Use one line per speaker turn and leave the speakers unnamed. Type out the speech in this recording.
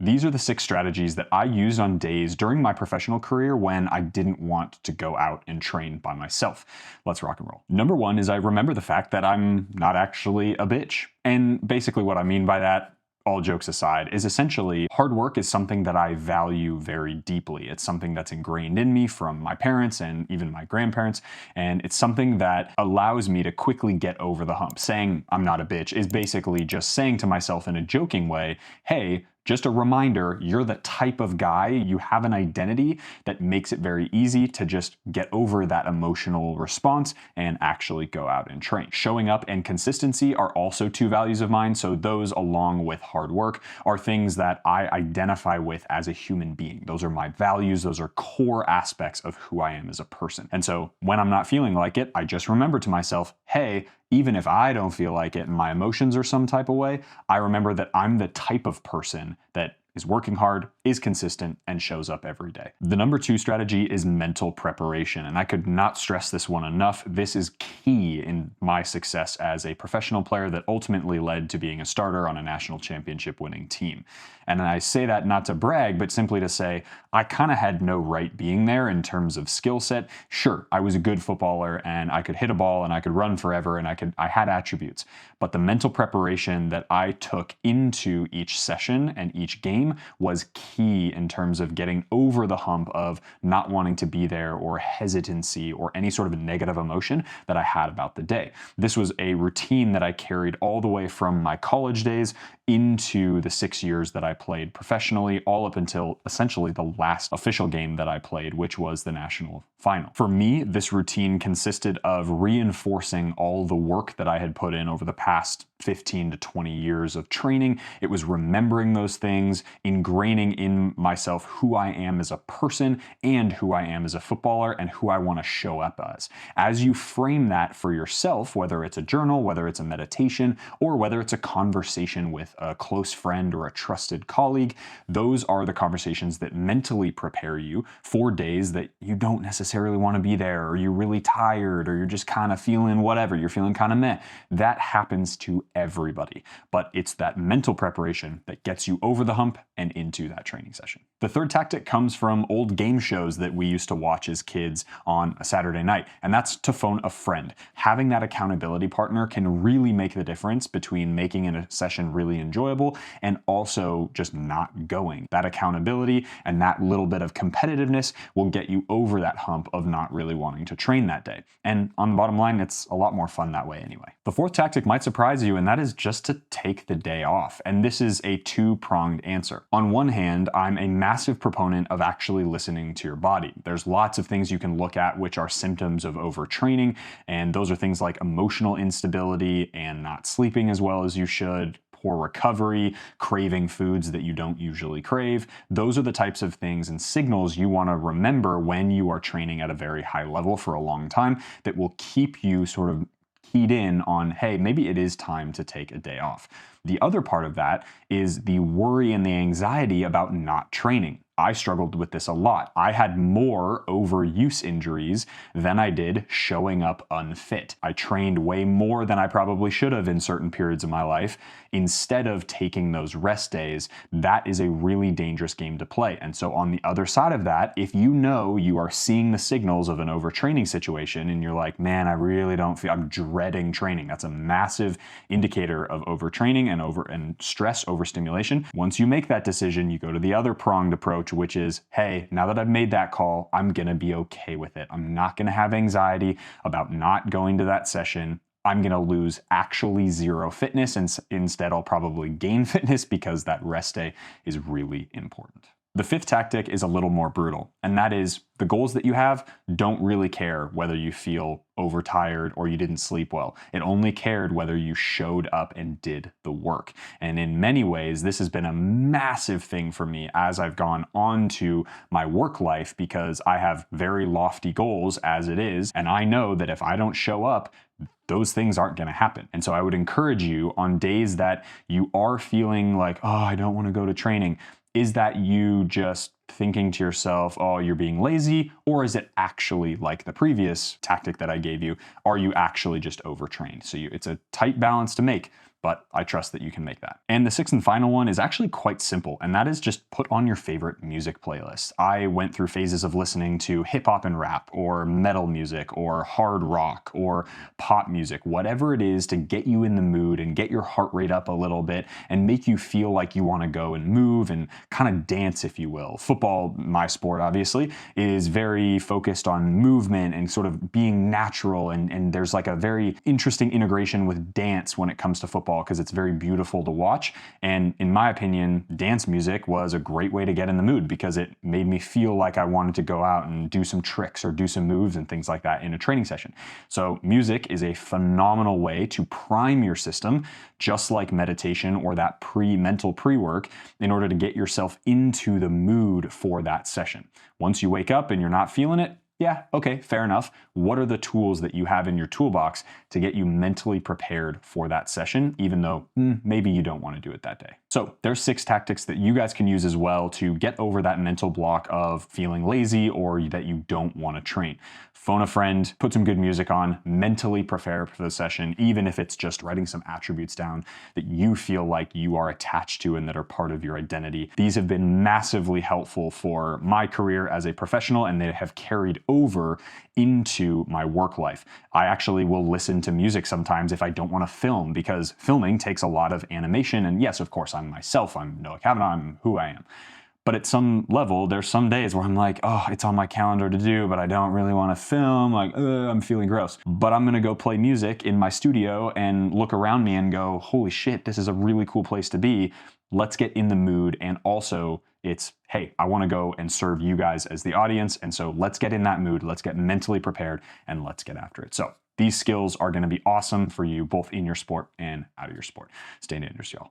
These are the 6 strategies that I used on days during my professional career when I didn't want to go out and train by myself. Let's rock and roll. Number 1 is I remember the fact that I'm not actually a bitch. And basically what I mean by that, all jokes aside, is essentially hard work is something that I value very deeply. It's something that's ingrained in me from my parents and even my grandparents, and it's something that allows me to quickly get over the hump. Saying I'm not a bitch is basically just saying to myself in a joking way, hey, just a reminder, you're the type of guy, you have an identity that makes it very easy to just get over that emotional response and actually go out and train. Showing up and consistency are also 2 values of mine, so those along with hard work are things that I identify with as a human being. Those are my values, those are core aspects of who I am as a person. And so when I'm not feeling like it, I just remember to myself, hey, even if I don't feel like it and my emotions are some type of way, I remember that I'm the type of person that is working hard, is consistent, and shows up every day. The number 2 strategy is mental preparation, and I could not stress this one enough. This is key in my success as a professional player that ultimately led to being a starter on a national championship winning team. And I say that not to brag, but simply to say I kind of had no right being there in terms of skill set. Sure, I was a good footballer and I could hit a ball and I could run forever and I had attributes. But the mental preparation that I took into each session and each game was key in terms of getting over the hump of not wanting to be there or hesitancy or any sort of negative emotion that I had about the day. This was a routine that I carried all the way from my college days into the 6 years that I played professionally, all up until essentially the last official game that I played, which was the national final. For me, this routine consisted of reinforcing all the work that I had put in over the past 15 to 20 years of training. It was remembering those things, ingraining in myself who I am as a person and who I am as a footballer and who I want to show up as. As you frame that for yourself, whether it's a journal, whether it's a meditation, or whether it's a conversation with a close friend or a trusted colleague, those are the conversations that mentally prepare you for days that you don't necessarily want to be there, or you're really tired, or you're just kind of feeling whatever, you're feeling kind of meh. That happens to everybody, but it's that mental preparation that gets you over the hump and into that training session. The third tactic comes from old game shows that we used to watch as kids on a Saturday night, and that's to phone a friend. Having that accountability partner can really make the difference between making a session really enjoyable and also just not going. That accountability and that little bit of competitiveness will get you over that hump of not really wanting to train that day. And on the bottom line, it's a lot more fun that way anyway. The fourth tactic might surprise you, and that is just to take the day off. And this is a 2-pronged answer. On one hand, I'm a massive proponent of actually listening to your body. There's lots of things you can look at which are symptoms of overtraining, and those are things like emotional instability and not sleeping as well as you should, poor recovery, craving foods that you don't usually crave. Those are the types of things and signals you want to remember when you are training at a very high level for a long time that will keep you sort of keyed in on, hey, maybe it is time to take a day off. The other part of that is the worry and the anxiety about not training. I struggled with this a lot. I had more overuse injuries than I did showing up unfit. I trained way more than I probably should have in certain periods of my life. Instead of taking those rest days, that is a really dangerous game to play. And so on the other side of that, if you know you are seeing the signals of an overtraining situation and you're like, man, I really don't feel, I'm dreading training. That's a massive indicator of overtraining and stress overstimulation. Once you make that decision, you go to the other pronged approach, which is, hey, now that I've made that call, I'm gonna be okay with it. I'm not gonna have anxiety about not going to that session. I'm gonna lose actually 0 fitness, and instead I'll probably gain fitness because that rest day is really important. The fifth tactic is a little more brutal, and that is the goals that you have don't really care whether you feel overtired or you didn't sleep well. It only cared whether you showed up and did the work. And in many ways, this has been a massive thing for me as I've gone on to my work life, because I have very lofty goals as it is, and I know that if I don't show up, those things aren't going to happen. And so I would encourage you on days that you are feeling like, oh, I don't want to go to training. Is that you just thinking to yourself, oh, you're being lazy? Or is it actually like the previous tactic that I gave you? Are you actually just overtrained? So it's a tight balance to make. but I trust that you can make that. And the sixth and final one is actually quite simple, and that is just put on your favorite music playlist. I went through phases of listening to hip hop and rap, or metal music, or hard rock, or pop music, whatever it is to get you in the mood and get your heart rate up a little bit and make you feel like you want to go and move and kind of dance, if you will. Football, my sport obviously, is very focused on movement and sort of being natural, and there's like a very interesting integration with dance when it comes to football because it's very beautiful to watch. And in my opinion, dance music was a great way to get in the mood because it made me feel like I wanted to go out and do some tricks or do some moves and things like that in a training session. So music is a phenomenal way to prime your system, just like meditation or that mental pre-work, in order to get yourself into the mood for that session. Once you wake up and you're not feeling it, yeah, okay, fair enough. What are the tools that you have in your toolbox to get you mentally prepared for that session, even though maybe you don't want to do it that day? So there's 6 tactics that you guys can use as well to get over that mental block of feeling lazy or that you don't want to train. Phone a friend, put some good music on, mentally prepare for the session, even if it's just writing some attributes down that you feel like you are attached to and that are part of your identity. These have been massively helpful for my career as a professional, and they have carried over into my work life. I actually will listen to music sometimes if I don't want to film, because filming takes a lot of animation. And yes, of course, I'm myself. I'm Noah Kavanaugh. I'm who I am. But at some level, there's some days where I'm like, oh, it's on my calendar to do, but I don't really want to film. Like, I'm feeling gross. But I'm going to go play music in my studio and look around me and go, holy shit, this is a really cool place to be. Let's get in the mood. And also, it's, hey, I want to go and serve you guys as the audience. And so let's get in that mood. Let's get mentally prepared and let's get after it. So these skills are going to be awesome for you both in your sport and out of your sport. Stay dangerous, y'all.